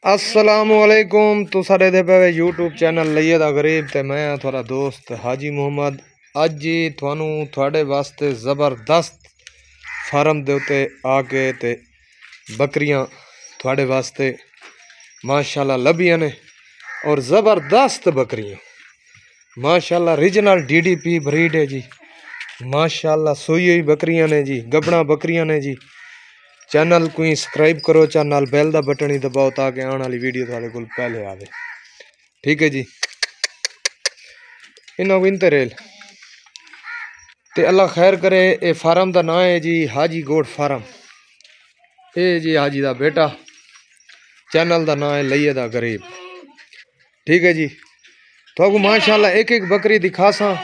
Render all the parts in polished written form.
असलामुअलैकुम। तुसा दे पे YouTube channel लइए दा गरीब ते मैं थोड़ा दोस्त हाजी मुहम्मद। अज जी थानू थोड़े वास्ते ज़बरदस्त फार्म दे उत्ते आके ते बकरियां थोड़े वास्ते माशाल्लाह लभियां ने और ज़बरदस्त बकरियां माशाल्लाह रीजनल DDP ब्रीड है जी। माशाल्लाह सोई हुई बकरियां ने जी, गबड़ा बकरियां ने जी। चैनल को सब्सक्राइब करो, चैनल बैल का बटन ही दबाओ ताकि आने वाली वीडियो थोड़े को पहले आवे। ठीक है जी। इन्हों विनते रेल ते अल्लाह खैर करे। ये फार्म का नाम है जी हाजी गोट फार्म। ये जी हाजी का बेटा। चैनल का नाम है लइए दा गरीब। ठीक है जी। तो माशाल्लाह एक एक बकरी दिखासा,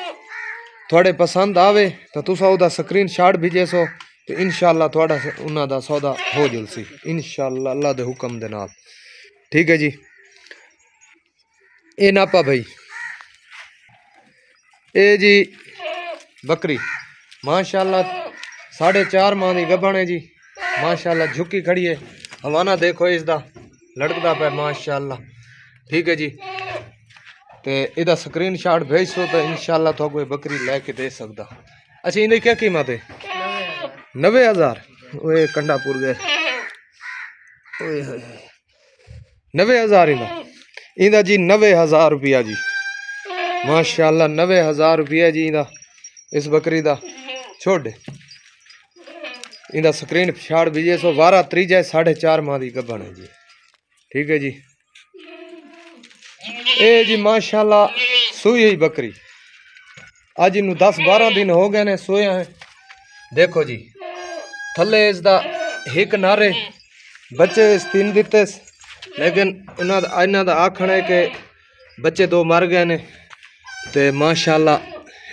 थोड़े पसंद आवे तो तुसा उदा स्क्रीन शॉट भेजे सो तो इंशाल्लाह थोड़ा उन्हों का सौदा हो जुलसी इंशाल्लाह अल्लाह के हुक्म दे नाल। ठीक है जी। ये नापा भाई, ये जी बकरी माशाल्लाह 4.5 माह की गबन है जी। माशाल्लाह झुकी खड़ी है। हवाना देखो इसका लड़कदा पे माशाल्लाह। ठीक है जी। तो इहदा स्क्रीन शॉट भेज सो तो इंशाल्लाह तो कोई बकरी लैके दे सकता। अच्छा इन्हें क्या कीमत है? 90,000। ओए कंडापुर गए 90,000 इंदा जी। 90,000 रुपया जी। माशाल्लाह 90,000 रुपया जी इंदा इस बकरी का। छोड़ इंदा स्क्रीन शॉट भेजे सो। वारा त्रीजा 4.5 माह की गबन है जी। ठीक है जी। ये जी माशाल्लाह सोई हुई बकरी। अज इन 10-12 दिन हो गए ने सोया है। देखो जी थले इसका हिक नारे बच्चे 3 दिते, लेकिन इन्हों का आखना है कि बच्चे 2 मर गए ने। ते माशाल्लाह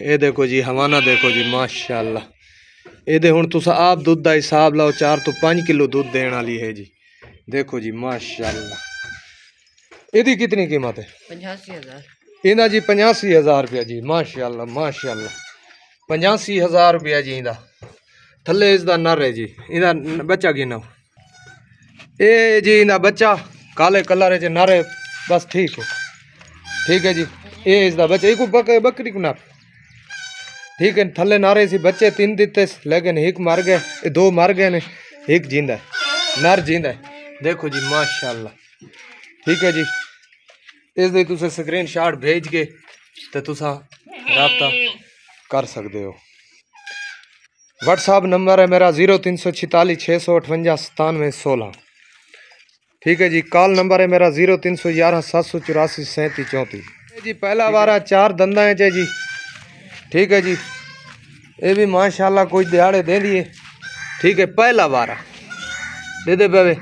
ये देखो जी हवाना देखो जी माशाल्लाह। ये हुण तुसा आप दूध का हिसाब लाओ, 4 तो 5 किलो दूध देने वाली है जी। देखो जी माशाल्लाह। इहदी कितनी कीमत है? 85,000। इंदा जी 85,000 रुपया जी। माशाल्लाह माशाल्लाह 85,000 रुपया जी इंदा। थले इसका नर है जी। इंदा बच्चा गिना ये जी। इंदा बच्चा काले कलर है नर है बस। ठीक है। ठीक है जी। ये इसका बच्चा एक बकरी को नाप। ठीक है। थले नारे सी बच्चे 3 दिते, लेकिन एक मर गए, 2 मर गए ने, एक जिंदा है, नर जिंदा है। देखो जी माशाल्लाह। ठीक है जी। इसकी तुम स्क्रीन शॉट भेज के तो तुसा रब्ता कर सकते हो। व्हाट्सएप नंबर है मेरा 0346 658 9716। ठीक है जी। कॉल नंबर है मेरा 0311 784 37 34 जी। पहला वारा 4 दंदा है जी। ठीक है जी। ये भी माशाल्लाह कोई दिहाड़े दे दिए। ठीक है। पहला वारा दे दे पे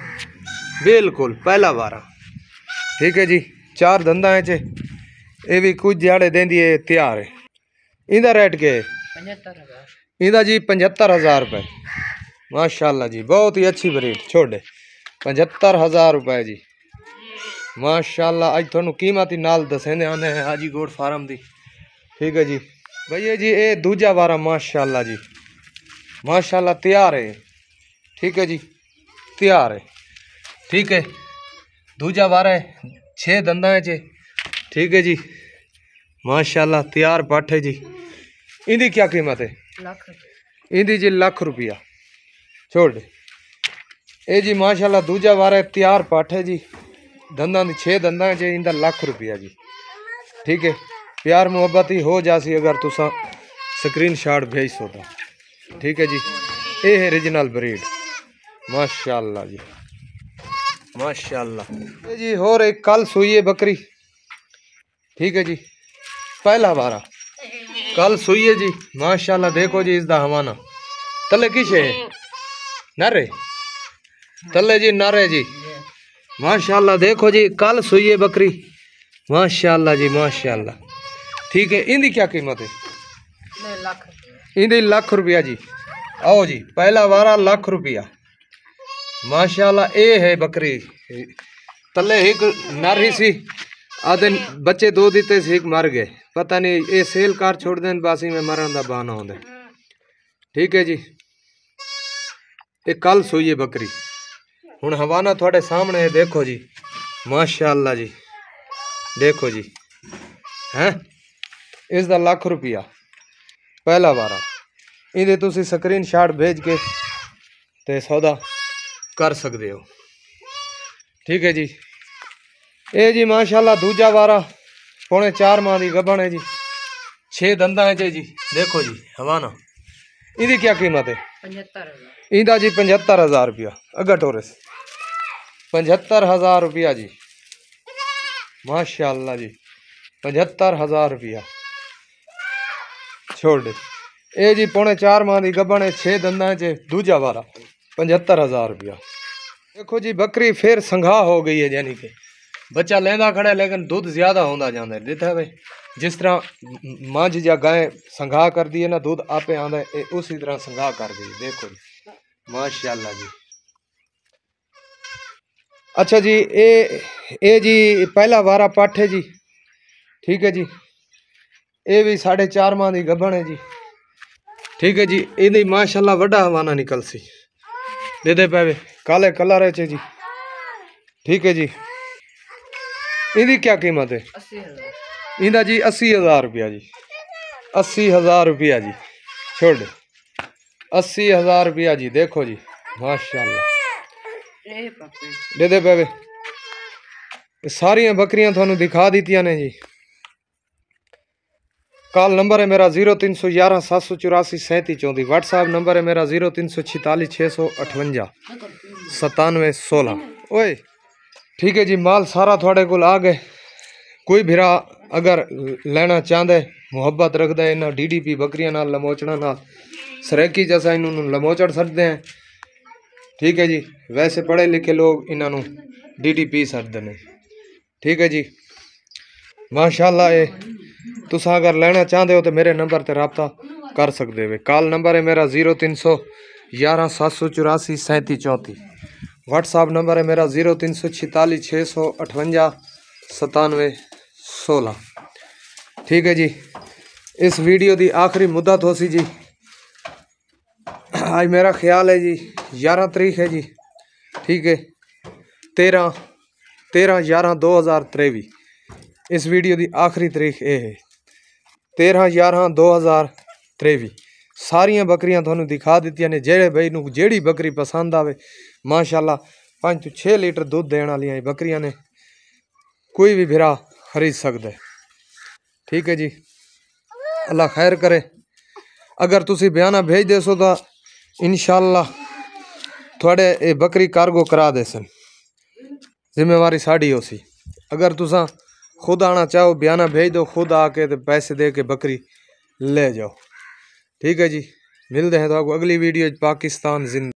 बिल्कुल पहला वारा। ठीक है जी। 4 दंदा है ये भी कुछ दिहाड़े दे दिए तैयार है। इंदा रेट के 75,000 इंदा जी। 75,000 रुपये। माशाल्लाह जी बहुत ही अच्छी ब्रीड। छोड़े 75,000 रुपये जी। माशाल्लाह अज थोनू कीमत ही नाल दसेंदे आने हैं हाजी गोट फार्म दी। ठीक है जी। भैया जी ये दूजा वारा माशाल्लाह जी माशाल्लाह तैयार है। ठीक है जी तैयार है। ठीक है। दूजा वारा है 6 दंदा है। ठीक है जी माशाल्लाह तैयार पट है जी। इंदी क्या कीमत है? इंदी जी लाख रुपया। छोड़ ये जी माशाल्लाह दूजा वारा है तैयार पट है जी। दंदा 6 दंदा है इंदा लाख रुपया जी। ठीक है। प्यार मुहब्बत ही हो जासी अगर तुसा स्क्रीन शॉट भेज सो तो। ठीक है जी। ये है रीजनल ब्रीड माशाल्लाह जी माशाल्लाह। ये जी और एक कल सुई है बकरी। ठीक है जी। पहला वारा कल सुई है जी माशाल्लाह। देखो जी इसका हवाना तले किश है नरे तले जी नरे जी माशाल्लाह। देखो जी कल सुई है बकरी माशाल्लाह जी माशाल्लाह। ठीक है। इंदी क्या कीमत है? इंदी लाख रुपया जी। आओ जी पहला वारा लाख रुपया माशाल्लाह। ये है बकरी तले एक नर ही सी, आधे बच्चे 2 दिते से एक मर गए। पता नहीं ये सेल कार छोड़ दें बासी में मरण का बहाना होंगे। ठीक है जी। ये कल सोई है बकरी। हुण हवाना थोड़े सामने है। देखो जी माशाअल्लाह जी, देखो जी हैं इसका लाख रुपया पहला वारा। इहदे तुसी स्क्रीन शॉट भेज के ते सौदा कर सकते हो। ठीक है जी। ये जी माशाअल्लाह दूजा वारा पौने 4 माह की गबन है जी, 6 दंदा है जी। देखो जी हवाना, इहदी क्या कीमत है? 75,000। इहदा जी 75,000 रुपया अगर टोरस 75,000 रुपया जी, माशाअल्लाह जी 75,000 रुपया छोड़ दे। ये जी पौने 4 माह की गबन है, 6 दंदा च दूजा वारा 75,000 रुपया। देखो जी बकरी फिर संघा हो गई है, यानी कि बच्चा लेंदा खड़ा है लेकिन दूध ज्यादा होता जाता है। देखा भाई जिस तरह मझ या गाय संघा कर दी है ना, दूध आपे आंदा है, उसी तरह संघा कर दी। देखो जी माशाअल्लाह जी। अच्छा जी ए जी पहला वारा पाठ है जी। ठीक है जी। ये भी 4.5 माह की गबन है जी। ठीक है जी। इहदी माशाअल्लाह वड्डा हवाना निकल सी दे पावे काले कलर है जी। ठीक है जी। इहदी क्या कीमत है? 80,000। इहदा जी 80,000 रुपया जी, 80,000 रुपया जी छोड़ 80,000 रुपया जी। देखो जी माशाअल्लाह दे पावे। सारिया बकरियां थानू दिखा दीतियां ने जी। कॉल नंबर है मेरा 0311 784 3734। व्हाट्सएप नंबर है मेरा 0346 658 9716। ओए ठीक है जी। माल सारा थोड़े को आ गए। कोई भिरा अगर लेना चाहता है, मुहब्बत रखता है इन्होंने DDP बकरियां नाल लमोचना नाल सरेकी जैसा इन्होंने लमोचड़ सकते हैं। ठीक है जी। वैसे पढ़े लिखे लोग इन्होंने DDP सकते हैं। ठीक है जी माशाअल्लाह। ये तुसा अगर लेना चाहते हो तो मेरे नंबर पर रब्ता कर सकते हो। कॉल नंबर है मेरा 0311 784 3734। व्हाट्सएप नंबर है मेरा 0346 658 9716। ठीक है जी। इस वीडियो की आखिरी मुद्दत हो सी जी। आज मेरा ख्याल है जी 11 तारीख है जी। ठीक है 13/11/2023। इस वीडियो की आखिरी तारीख ये है 13/11/2023। सारिया बकरियां थानू दिखा दित्तियां ने। जेड़े भाई नू जेड़ी बकरी पसंद आवे माशाअल्लाह 5 तो 6 लीटर दूध देने वाली बकरियां ने, कोई भी भिरा खरीद सकता है। ठीक है जी। अल्लाह खैर करे। अगर तुसी बयाना भेज दे सो तो इंशाअल्लाह थोड़े ये बकरी कार्गो करा दे सन, जिम्मेवारी साड़ी हो सी। अगर तुसा खुद आना चाहो बयाना भेज दो, खुद आके तो पैसे दे के बकरी ले जाओ। ठीक है जी। मिलते हैं तो आपको अगली वीडियो। पाकिस्तान जिंदा।